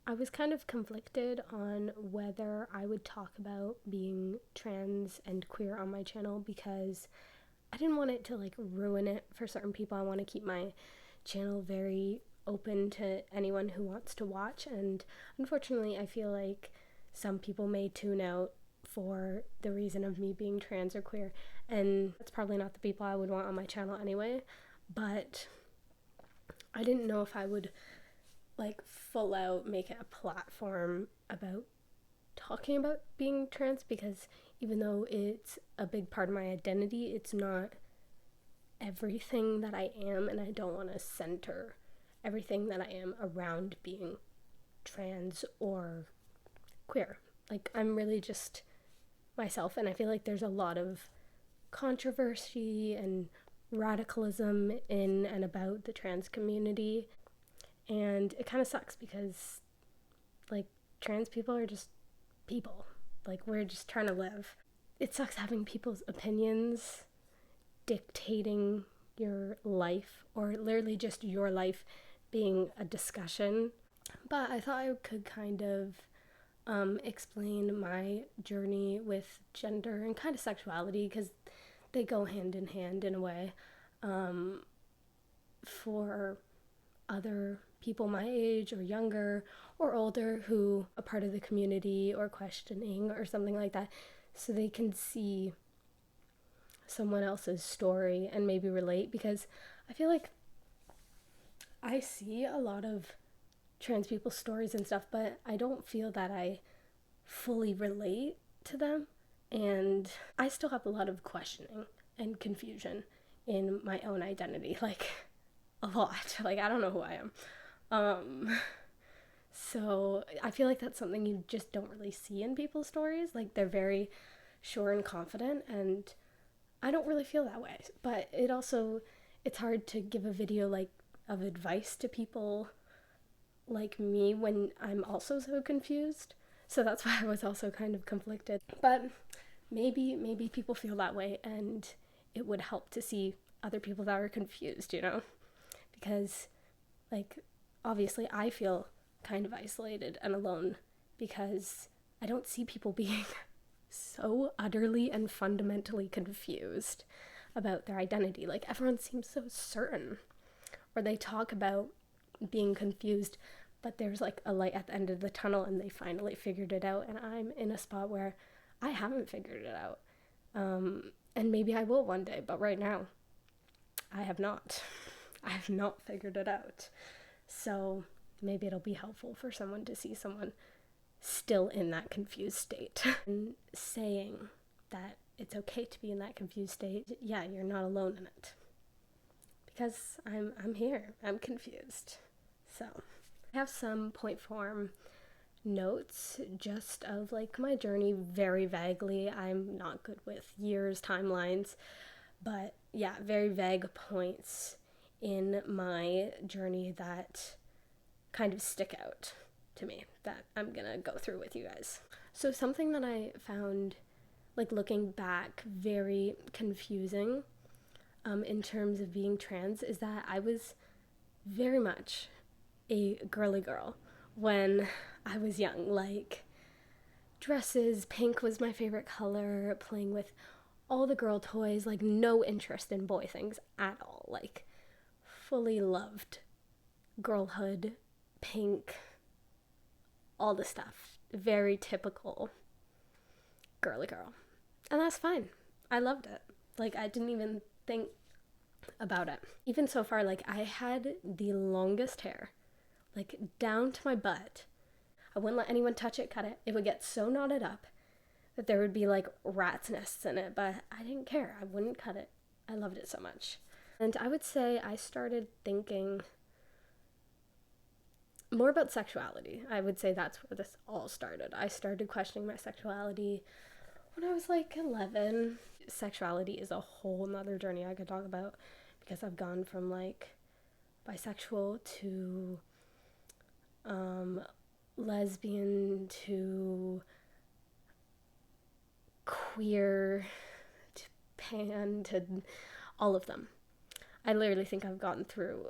I was kind of conflicted on whether I would talk about being trans and queer on my channel because I didn't want it to like ruin it for certain people. I want to keep my channel very open to anyone who wants to watch, and unfortunately I feel like some people may tune out for the reason of me being trans or queer, and that's probably not the people I would want on my channel anyway. But I didn't know if I would like full out make it a platform about talking about being trans, because even though it's a big part of my identity, it's not everything that I am, and I don't want to center everything that I am around being trans or queer. Like, I'm really just myself, and I feel like there's a lot of controversy and radicalism in and about the trans community, and it kind of sucks because, like, trans people are just people. Like, we're just trying to live. It sucks having people's opinions dictating your life, or literally just your life being a discussion. But I thought I could kind of explain my journey with gender and kind of sexuality, because they go hand in hand in a way, for other people my age or younger or older who are part of the community or questioning or something like that, so they can see someone else's story and maybe relate. Because I feel like I see a lot of trans people's stories and stuff, but I don't feel that I fully relate to them, and I still have a lot of questioning and confusion in my own identity, like a lot. Like, I don't know who I am. So I feel like that's something you just don't really see in people's stories. Like, they're very sure and confident, and I don't really feel that way. But it's hard to give a video like of advice to people like me when I'm also so confused. So that's why I was also kind of conflicted. But maybe people feel that way, and it would help to see other people that are confused, because, like, obviously I feel kind of isolated and alone because I don't see people being so utterly and fundamentally confused about their identity. Like, everyone seems so certain, or they talk about being confused, but there's like a light at the end of the tunnel and they finally figured it out, and I'm in a spot where I haven't figured it out. And maybe I will one day, but right now I have not. I have not figured it out. So maybe it'll be helpful for someone to see someone still in that confused state and saying that it's okay to be in that confused state. Yeah, you're not alone in it. Because I'm here. I'm confused. So I have some point form notes just of like my journey very vaguely. I'm not good with years, timelines, but yeah, very vague points in my journey that kind of stick out to me that I'm gonna go through with you guys. So something that I found, like, looking back, very confusing in terms of being trans, is that I was very much a girly girl when I was young. Like, dresses, pink was my favorite color, playing with all the girl toys, like no interest in boy things at all. Like, fully loved girlhood, pink, all the stuff. Very typical girly girl. And that's fine. I loved it. Like, I didn't even think about it. Even so far, like, I had the longest hair, like, down to my butt. I wouldn't let anyone touch it, cut it. It would get so knotted up that there would be, like, rat's nests in it, but I didn't care. I wouldn't cut it. I loved it so much. And I would say I started thinking more about sexuality. I would say that's where this all started. I started questioning my sexuality when I was like 11. Sexuality is a whole nother journey I could talk about, because I've gone from like bisexual to lesbian to queer to pan to all of them. I literally think I've gotten through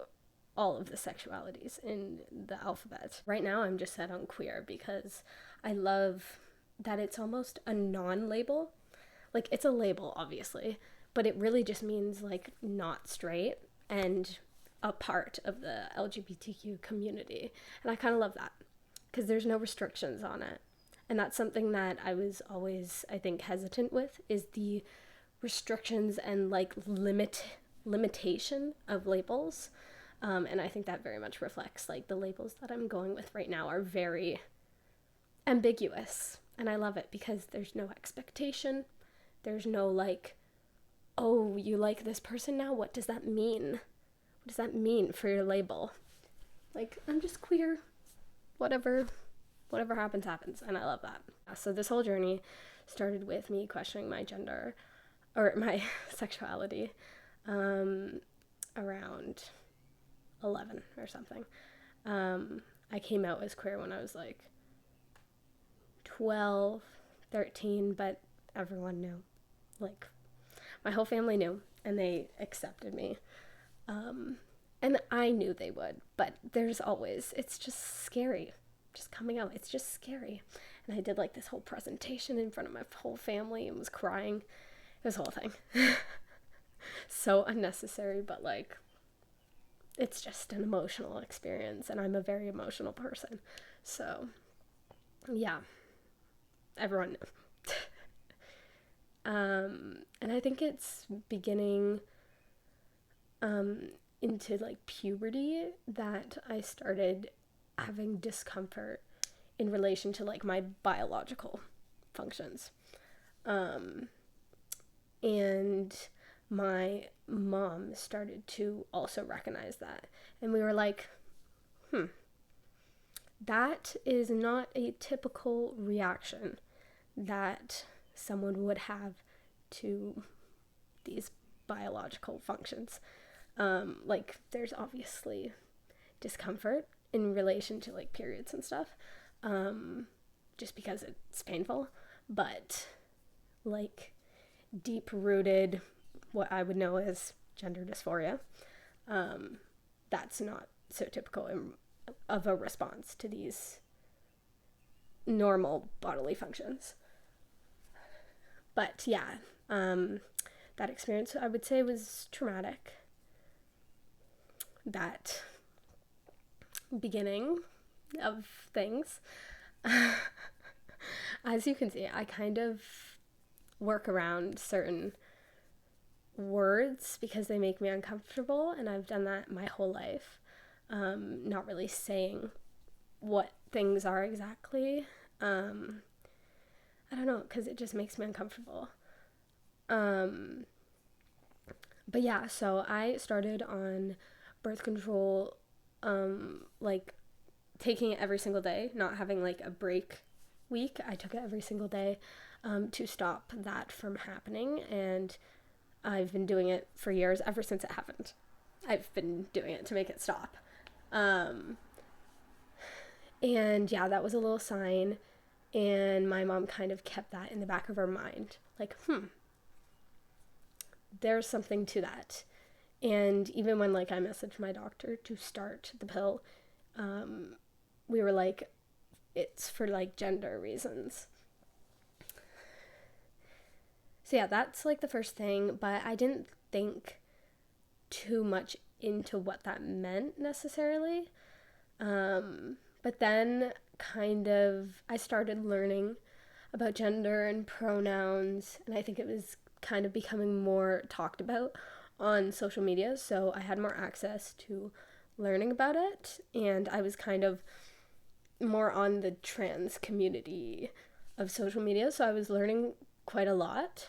all of the sexualities in the alphabet. Right now I'm just set on queer because I love that it's almost a non-label. Like, it's a label, obviously, but it really just means, like, not straight and a part of the LGBTQ community. And I kind of love that because there's no restrictions on it. And that's something that I was always, I think, hesitant with, is the restrictions and, like, limitation of labels. And I think that very much reflects, like, the labels that I'm going with right now are very ambiguous. And I love it because there's no expectation. There's no, like, oh, you like this person now? What does that mean? What does that mean for your label? Like, I'm just queer. Whatever happens, happens. And I love that. So this whole journey started with me questioning my gender, or my sexuality, around 11 or something. I came out as queer when I was like 12, 13, but everyone knew. Like, my whole family knew, and they accepted me. And I knew they would, but there's always, it's just scary. Just coming out, it's just scary. And I did like this whole presentation in front of my whole family and was crying. It was a whole thing. So unnecessary, but like, it's just an emotional experience, and I'm a very emotional person. So, yeah, everyone knew. And I think it's beginning into like puberty that I started having discomfort in relation to like my biological functions. And my mom started to also recognize that. And we were like, that is not a typical reaction that someone would have to these biological functions. Like, there's obviously discomfort in relation to like periods and stuff, just because it's painful, but like deep rooted, what I would know as gender dysphoria, that's not so typical of a response to these normal bodily functions. But yeah, that experience, I would say, was traumatic. That beginning of things. As you can see, I kind of work around certain words because they make me uncomfortable, and I've done that my whole life. Not really saying what things are exactly. I don't know, because it just makes me uncomfortable. But yeah, so I started on birth control, like taking it every single day, not having like a break week. I took it every single day to stop that from happening, and I've been doing it for years, ever since it happened. I've been doing it to make it stop. And yeah, that was a little sign, and my mom kind of kept that in the back of her mind, like, there's something to that. And even when like I messaged my doctor to start the pill, we were like, it's for like gender reasons. So yeah, that's like the first thing, but I didn't think too much into what that meant necessarily. But then kind of I started learning about gender and pronouns, and I think it was kind of becoming more talked about on social media, so I had more access to learning about it, and I was kind of more on the trans community of social media, so I was learning quite a lot.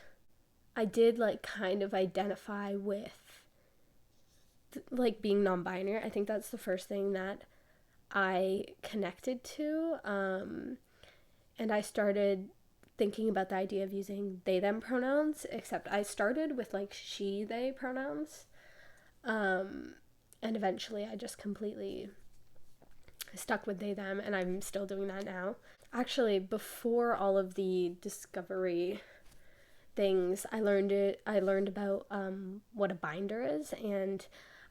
I did like kind of identify with like being non-binary. I think that's the first thing that I connected to, and I started thinking about the idea of using they them pronouns, except I started with like she they pronouns, and eventually I just completely stuck with they them, and I'm still doing that now. Actually, before all of the discovery things, I learned about what a binder is, and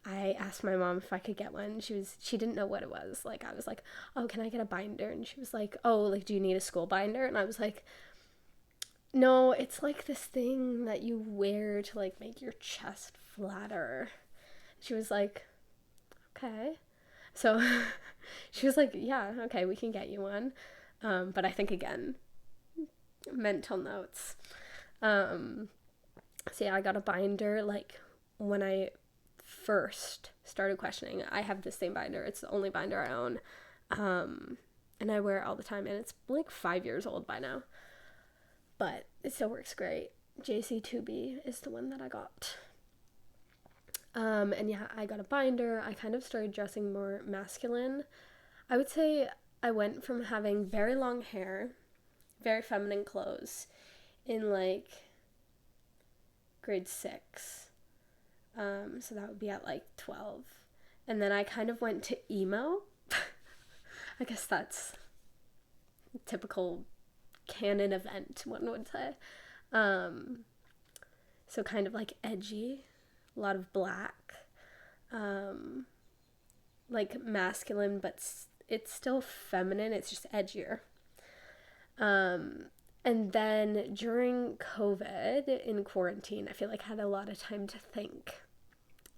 I asked my mom if I could get one. She didn't know what it was. Like, I was like, oh, can I get a binder? And she was like, oh, like, do you need a school binder? And I was like, no, it's like this thing that you wear to like make your chest flatter. She was like, okay. So she was like, yeah, okay, we can get you one. But I think, again, mental notes. So yeah, I got a binder like when I first started questioning. I have the same binder. It's the only binder I own. And I wear it all the time, and it's like 5 years old by now. But it still works great. JC2B is the one that I got. And yeah, I got a binder. I kind of started dressing more masculine. I would say I went from having very long hair, very feminine clothes in like grade 6. So that would be at like 12. And then I kind of went to emo. I guess that's a typical canon event, one would say. So kind of like edgy, a lot of black, like masculine, but it's still feminine. It's just edgier. And then during COVID, in quarantine, I feel like I had a lot of time to think.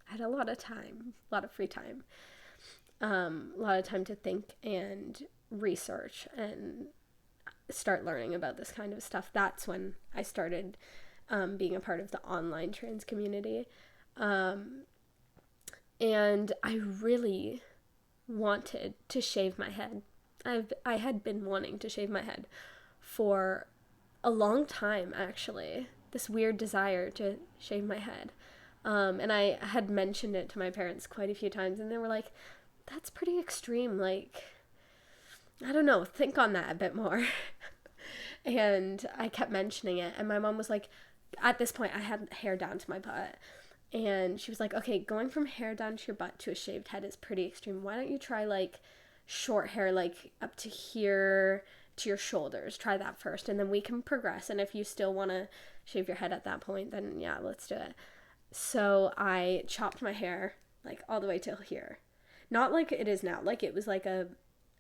I had a lot of time, a lot of free time, a lot of time to think and research and start learning about this kind of stuff. That's when I started being a part of the online trans community. And I really wanted to shave my head. I had been wanting to shave my head for a long time, actually. This weird desire to shave my head. And I had mentioned it to my parents quite a few times, and they were like, that's pretty extreme. Like, I don't know, think on that a bit more. And I kept mentioning it, and my mom was like, at this point, I had hair down to my butt. And she was like, okay, going from hair down to your butt to a shaved head is pretty extreme. Why don't you try, like, short hair, like, up to here to your shoulders? Try that first, and then we can progress. And if you still want to shave your head at that point, then yeah, let's do it. So I chopped my hair, like, all the way till here. Not like it is now. Like, it was, like, a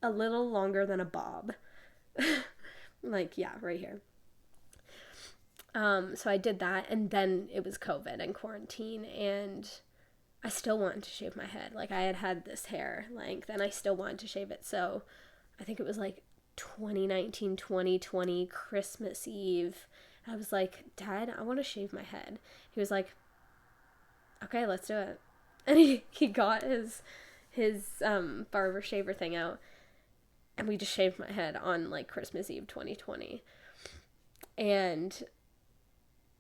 little longer than a bob. Like, yeah, right here. So I did that, and then it was COVID and quarantine, and I still wanted to shave my head. Like, I had this hair length, and I still wanted to shave it. So I think it was, like, 2019, 2020, Christmas Eve. I was like, Dad, I want to shave my head. He was like, okay, let's do it. And he got his barber shaver thing out, and we just shaved my head on, like, Christmas Eve 2020. And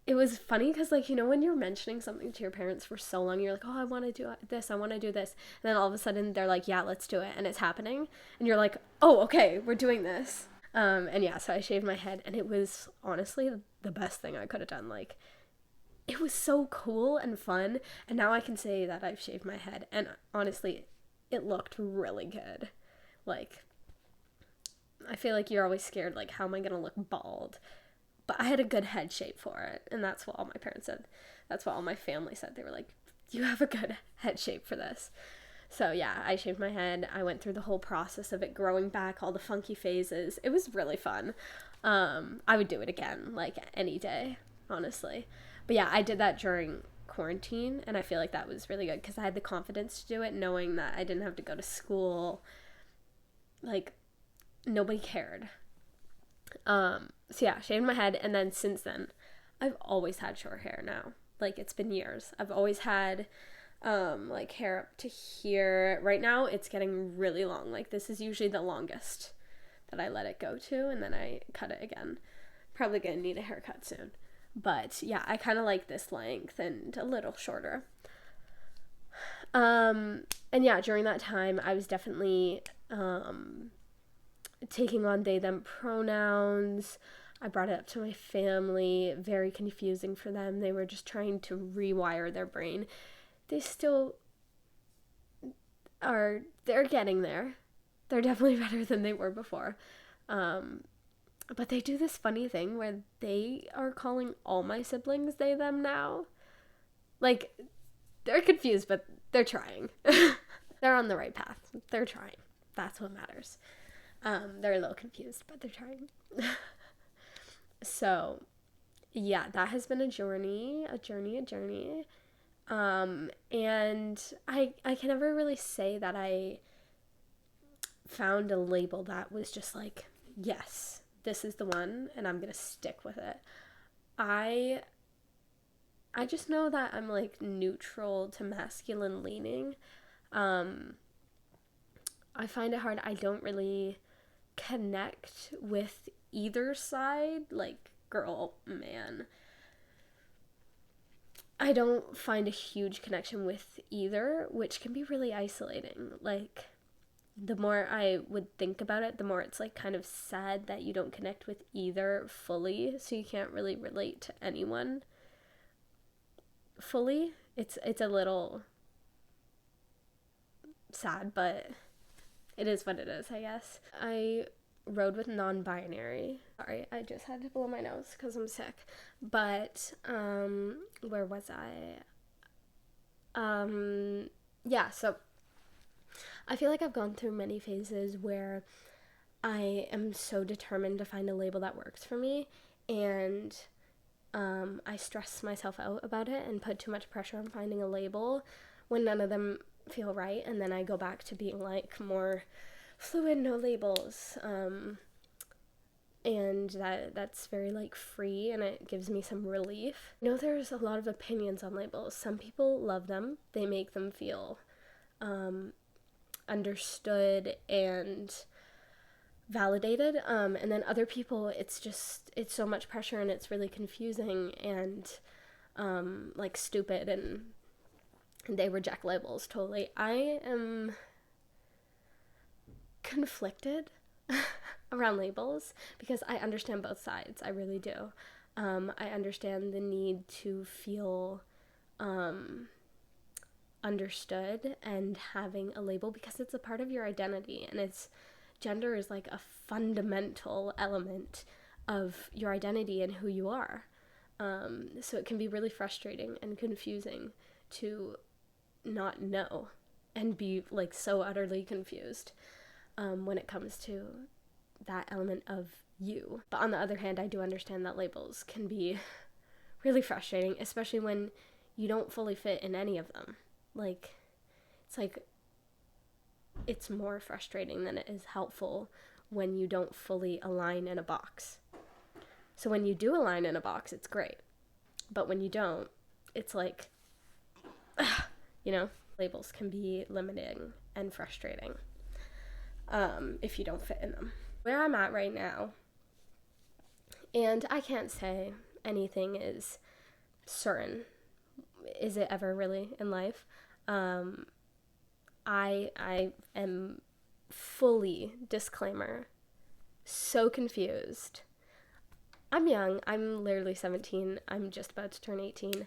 it was funny because, like, you know, when you're mentioning something to your parents for so long, you're like, oh, I want to do this, I want to do this. And then all of a sudden they're like, yeah, let's do it. And it's happening. And you're like, oh, okay, we're doing this. And yeah, so I shaved my head, and it was honestly the best thing I could have done. Like, it was so cool and fun. And now I can say that I've shaved my head. And honestly, it looked really good. Like, I feel like you're always scared, like, how am I going to look bald? But I had a good head shape for it, and that's what all my parents said. That's what all my family said. They were like, you have a good head shape for this. So yeah, I shaved my head. I went through the whole process of it growing back, all the funky phases. It was really fun. I would do it again, like, any day, honestly. But yeah, I did that during quarantine, and I feel like that was really good because I had the confidence to do it, knowing that I didn't have to go to school. Like, nobody cared. So yeah, shaved my head, and then since then, I've always had short hair now. Like, it's been years. I've always had, like, hair up to here. Right now, it's getting really long. Like, this is usually the longest that I let it go to, and then I cut it again. Probably gonna need a haircut soon. But yeah, I kind of like this length and a little shorter. And yeah, during that time, I was definitely, taking on they, them pronouns. I brought it up to my family. Very confusing for them. They were just trying to rewire their brain. They still are, they're getting there. They're definitely better than they were before. But they do this funny thing where they are calling all my siblings they, them now. Like, They're confused, but they're trying. They're on the right path. They're trying. That's what matters. They're a little confused, but they're trying. So, yeah, that has been a journey. And I can never really say that I found a label that was just like, yes, this is the one, and I'm gonna stick with it. I just know that I'm like neutral to masculine leaning. I find it hard. I don't really connect with either side, like girl, man. I don't find a huge connection with either, which can be really isolating. Like, the more I would think about it, the more it's like kind of sad that you don't connect with either fully, so you can't really relate to anyone fully. It's a little sad, but it is what it is, I guess. I rode with non-binary. Sorry, I just had to blow my nose because I'm sick. But, where was I? Yeah, so I feel like I've gone through many phases where I am so determined to find a label that works for me, and I stress myself out about it and put too much pressure on finding a label when none of them feel right, and then I go back to being like more fluid, no labels, and that's very like free, and it gives me some relief. I know there's a lot of opinions on labels. Some people love them. They make them feel understood and validated, and then other people, it's so much pressure and it's really confusing and like stupid, and they reject labels totally. I am conflicted around labels because I understand both sides. I really do. I understand the need to feel understood and having a label because it's a part of your identity, and gender is like a fundamental element of your identity and who you are. So it can be really frustrating and confusing to not know and be like so utterly confused when it comes to that element of you. But on the other hand, I do understand that labels can be really frustrating, especially when you don't fully fit in any of them. Like, it's more frustrating than it is helpful when you don't fully align in a box. So when you do align in a box, it's great. But when you don't, it's like, labels can be limiting and frustrating if you don't fit in them. Where I'm at right now, and I can't say anything is certain. Is it ever really in life? I am fully, disclaimer, so confused. I'm young. I'm literally 17. I'm just about to turn 18.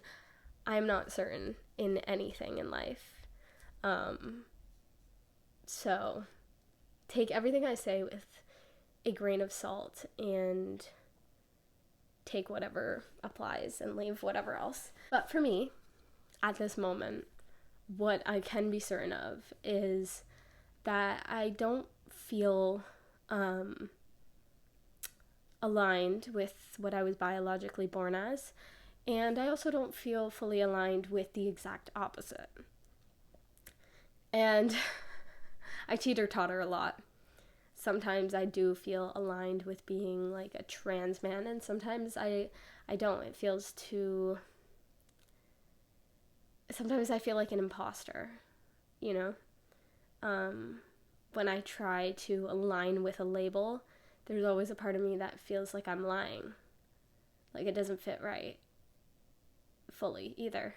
I'm not certain in anything in life. So take everything I say with a grain of salt and take whatever applies and leave whatever else. But for me, at this moment, what I can be certain of is that I don't feel aligned with what I was biologically born as, and I also don't feel fully aligned with the exact opposite. And I teeter-totter a lot. Sometimes I do feel aligned with being like a trans man, and sometimes I don't. It feels too... Sometimes I feel like an imposter, when I try to align with a label, there's always a part of me that feels like I'm lying. Like it doesn't fit right fully either.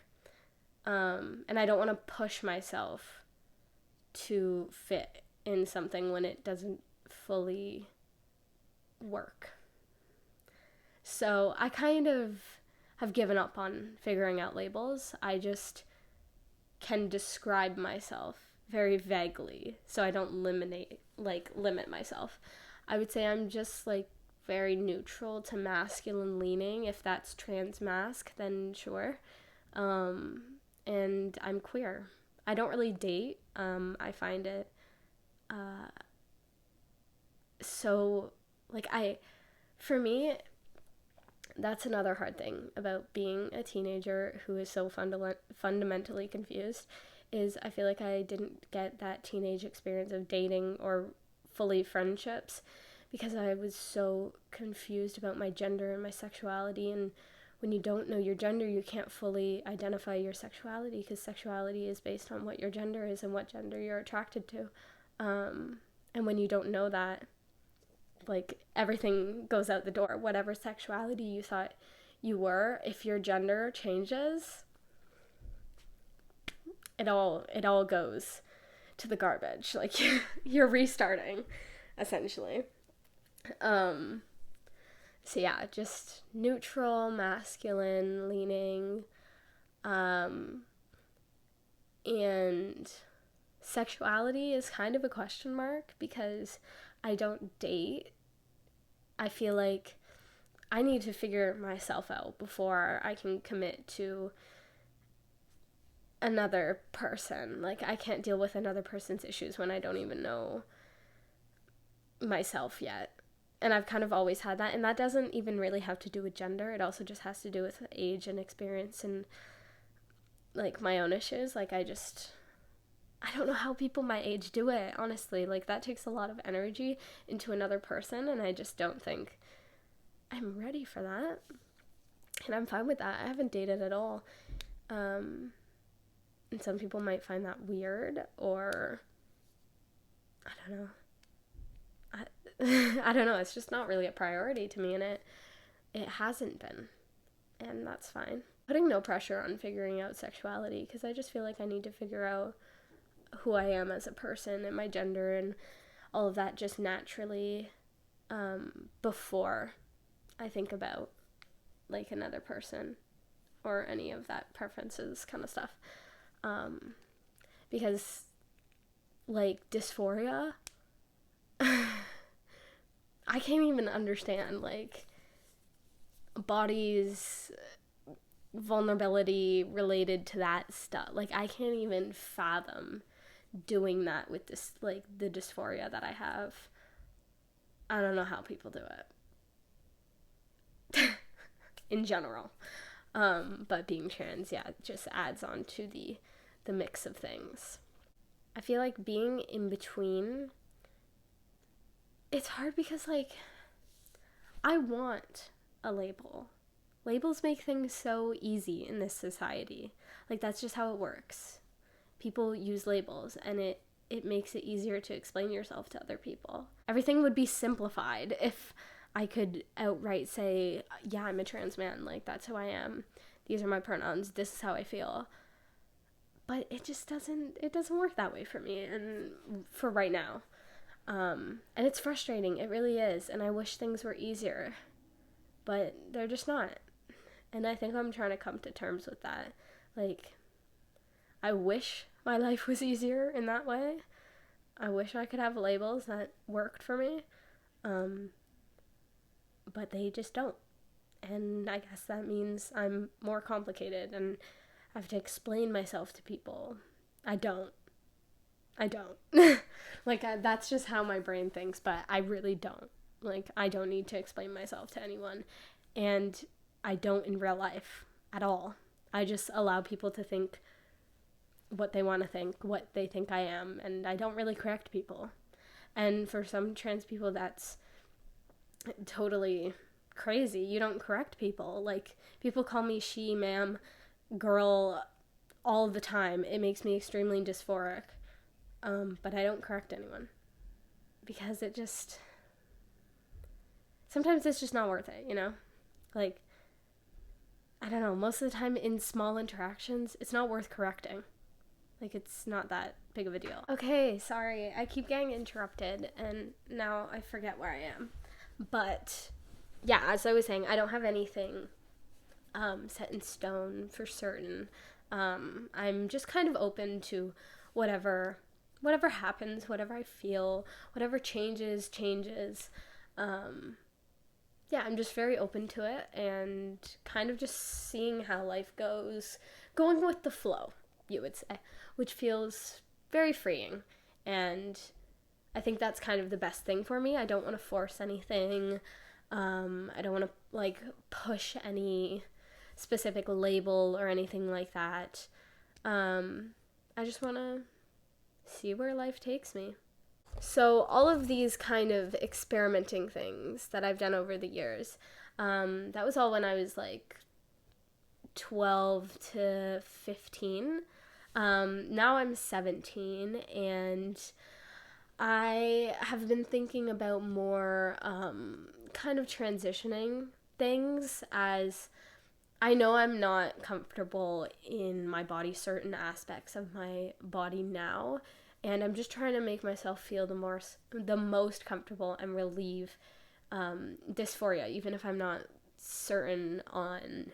And I don't want to push myself to fit in something when it doesn't fully work. So I kind of have given up on figuring out labels. I just can describe myself very vaguely, so I don't limit myself. I would say I'm just like very neutral to masculine leaning. If that's trans masc, then sure. and I'm queer. I don't really date. I find it so, like, for me, that's another hard thing about being a teenager who is so fundamentally confused, is I feel like I didn't get that teenage experience of dating or fully friendships because I was so confused about my gender and my sexuality. And when you don't know your gender, you can't fully identify your sexuality, because sexuality is based on what your gender is and what gender you're attracted to. And when you don't know that, like, everything goes out the door. Whatever sexuality you thought you were, if your gender changes, it all goes to the garbage. Like, you're restarting, essentially. So yeah, just neutral, masculine leaning, and sexuality is kind of a question mark because I don't date. I feel like I need to figure myself out before I can commit to another person. Like, I can't deal with another person's issues when I don't even know myself yet. And I've kind of always had that. And that doesn't even really have to do with gender. It also just has to do with age and experience and, like, my own issues. Like, I don't know how people my age do it, honestly. Like, that takes a lot of energy into another person, and I just don't think I'm ready for that. And I'm fine with that. I haven't dated at all. And some people might find that weird, or I don't know. I don't know. It's just not really a priority to me, and it hasn't been. And that's fine. Putting no pressure on figuring out sexuality, because I just feel like I need to figure out who I am as a person and my gender and all of that just naturally before I think about, like, another person or any of that preferences kind of stuff. Because, like, dysphoria, I can't even understand, like, bodies vulnerability related to that stuff. Like, I can't even fathom doing that with this, like, the dysphoria that I have. I don't know how people do it in general. But being trans, yeah, just adds on to the mix of things. I feel like being in between, it's hard because, like, I want a label. Labels make things so easy in this society. Like, that's just how it works. People use labels, and it makes it easier to explain yourself to other people. Everything would be simplified if I could outright say, yeah, I'm a trans man. Like, that's who I am. These are my pronouns. This is how I feel. But it just doesn't work that way for me, and for right now. And it's frustrating. It really is. And I wish things were easier, but they're just not. And I think I'm trying to come to terms with that. Like, I wish my life was easier in that way. I wish I could have labels that worked for me. But they just don't. And I guess that means I'm more complicated and I have to explain myself to people. I don't. Like, that's just how my brain thinks, but I really don't. Like, I don't need to explain myself to anyone. And I don't in real life at all. I just allow people to think what they want to think, what they think I am, and I don't really correct people. And for some trans people, that's totally crazy. You don't correct people. Like, people call me she, ma'am, girl all the time. It makes me extremely dysphoric. But I don't correct anyone because it just, sometimes it's just not worth it, you know? Like, I don't know, most of the time in small interactions, it's not worth correcting. Like, it's not that big of a deal. Okay, sorry, I keep getting interrupted and now I forget where I am. But yeah, as I was saying, I don't have anything set in stone for certain. I'm just kind of open to whatever happens, whatever I feel, whatever changes. Yeah, I'm just very open to it and kind of just seeing how life goes, going with the flow, you would say, which feels very freeing. And I think that's kind of the best thing for me. I don't want to force anything. I don't want to like push any specific label or anything like that. I just want to see where life takes me. So all of these kind of experimenting things that I've done over the years, that was all when I was like 12 to 15. Now I'm 17, and I have been thinking about more kind of transitioning things, as I know I'm not comfortable in my body, certain aspects of my body now, and I'm just trying to make myself feel the most comfortable and relieve dysphoria, even if I'm not certain on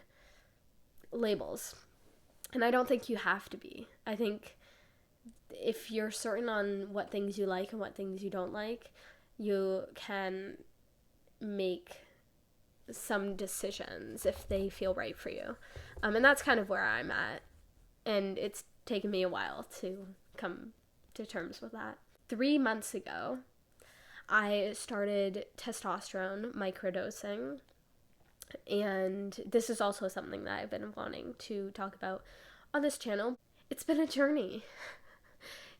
labels. And I don't think you have to be. I think if you're certain on what things you like and what things you don't like, you can make some decisions if they feel right for you. And that's kind of where I'm at. And it's taken me a while to come to terms with that. 3 months ago, I started testosterone microdosing. And this is also something that I've been wanting to talk about on this channel. It's been a journey.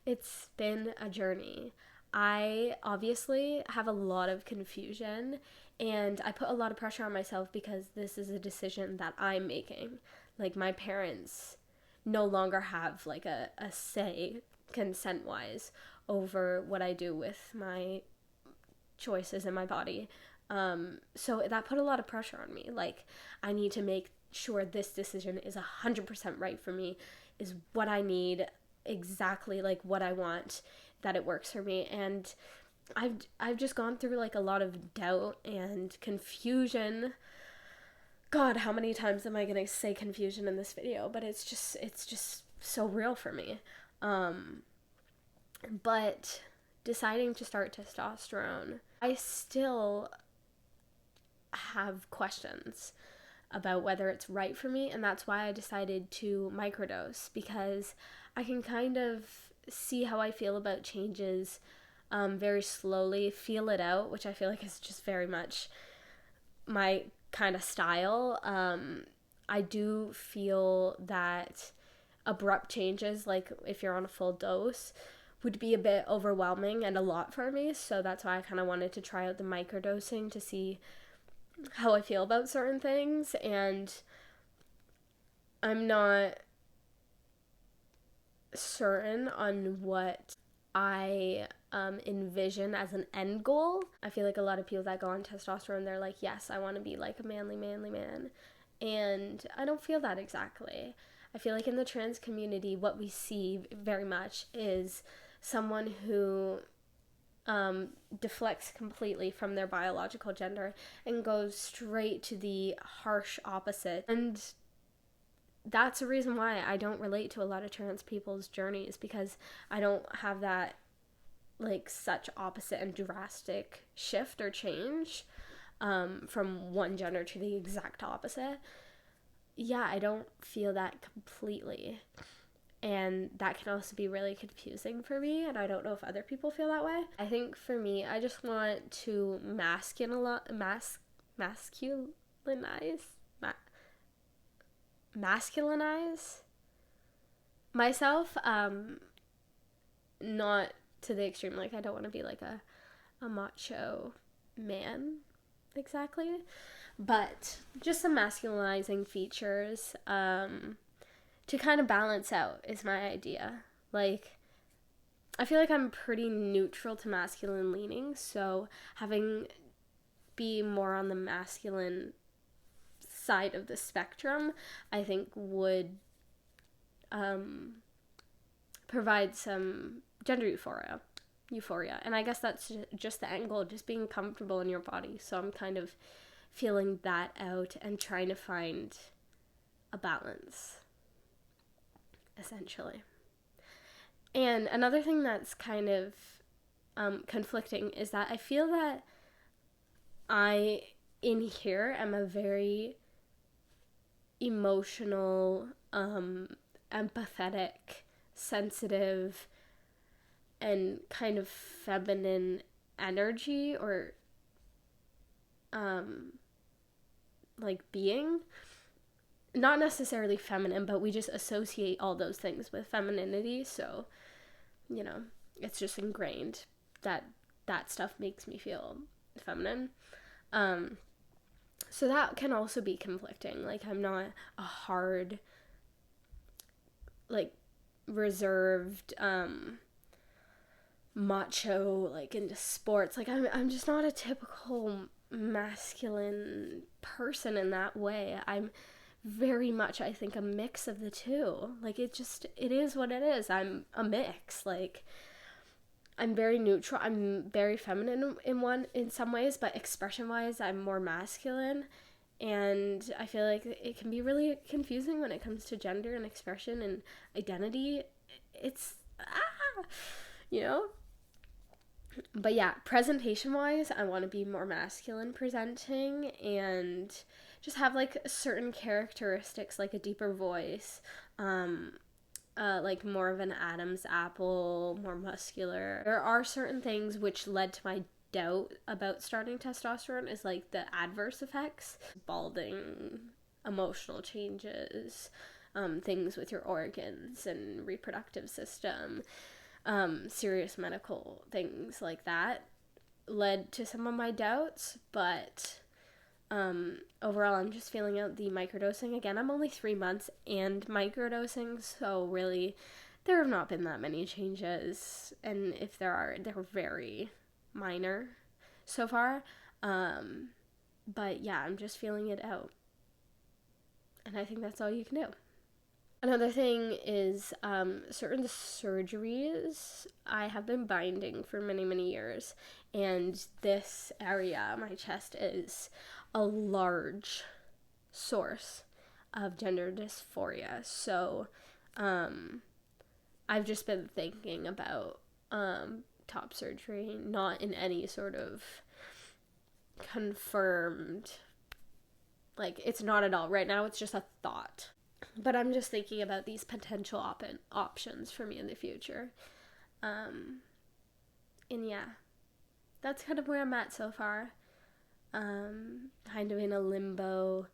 It's been a journey. I obviously have a lot of confusion, and I put a lot of pressure on myself because this is a decision that I'm making. Like, my parents no longer have like a say consent-wise over what I do with my choices in my body. So that put a lot of pressure on me. Like, I need to make sure this decision is 100% right for me, is what I need, exactly like what I want, that it works for me. And I've just gone through like a lot of doubt and confusion. God, how many times am I gonna say confusion in this video? But it's just so real for me. But deciding to start testosterone, I still have questions about whether it's right for me, and that's why I decided to microdose, because I can kind of see how I feel about changes very slowly, feel it out, which I feel like is just very much my kind of style. I do feel that abrupt changes, like if you're on a full dose, would be a bit overwhelming and a lot for me, so that's why I kind of wanted to try out the microdosing to see how I feel about certain things. And I'm not certain on what I envision as an end goal. I feel like a lot of people that go on testosterone, they're like, yes, I want to be like a manly man. And I don't feel that exactly. I feel like in the trans community, what we see very much is someone who deflects completely from their biological gender and goes straight to the harsh opposite. And that's a reason why I don't relate to a lot of trans people's journeys, because I don't have that like such opposite and drastic shift or change from one gender to the exact opposite. Yeah, I don't feel that completely. And that can also be really confusing for me, and I don't know if other people feel that way. I think for me, I just want to masculinize myself, not to the extreme, like I don't want to be like a macho man exactly, but just some masculinizing features to kind of balance out is my idea. Like, I feel like I'm pretty neutral to masculine leaning, so having be more on the masculine side of the spectrum, I think would provide some gender euphoria. And I guess that's just the end goal, just being comfortable in your body. So I'm kind of feeling that out and trying to find a balance, essentially. And another thing that's kind of conflicting is that I feel that I, in here, am a very emotional, empathetic, sensitive, and kind of feminine energy, or like being. Not necessarily feminine, but we just associate all those things with femininity, so it's just ingrained that that stuff makes me feel feminine. So that can also be conflicting. Like, I'm not a hard, like, reserved, macho, like, into sports. Like, I'm just not a typical masculine person in that way. I'm very much, I think, a mix of the two. Like, it is what it is. I'm a mix. Like, I'm very neutral. I'm very feminine in some ways, but expression-wise, I'm more masculine. And I feel like it can be really confusing when it comes to gender and expression and identity. It's, you know? But yeah, presentation-wise, I want to be more masculine presenting and just have, like, certain characteristics, like a deeper voice, like more of an Adam's apple, more muscular. There are certain things which led to my doubt about starting testosterone, is like the adverse effects, balding, emotional changes, things with your organs and reproductive system, serious medical things like that led to some of my doubts. But overall, I'm just feeling out the microdosing. Again, I'm only 3 months and microdosing, so really there have not been that many changes, and if there are, they're very minor so far. But yeah, I'm just feeling it out, and I think that's all you can do. Another thing is certain surgeries. I have been binding for many, many years, and this area, my chest, is a large source of gender dysphoria. So I've just been thinking about top surgery, not in any sort of confirmed, like, it's not at all. Right now, it's just a thought. But I'm just thinking about these potential options for me in the future. And yeah, that's kind of where I'm at so far. Kind of in a limbo,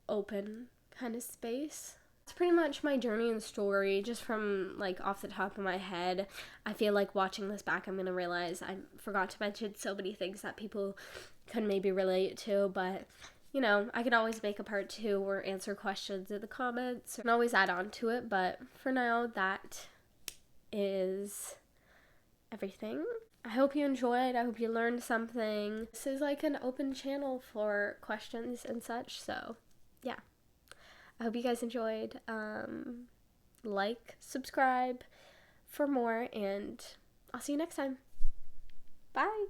open kind of space. It's pretty much my journey and story, just from, like, off the top of my head. I feel like watching this back, I'm going to realize I forgot to mention so many things that people could maybe relate to, but I could always make a part 2 or answer questions in the comments. I can always add on to it, but for now, that is everything. I hope you enjoyed. I hope you learned something. This is like an open channel for questions and such, so yeah. I hope you guys enjoyed. Like, subscribe for more, and I'll see you next time. Bye!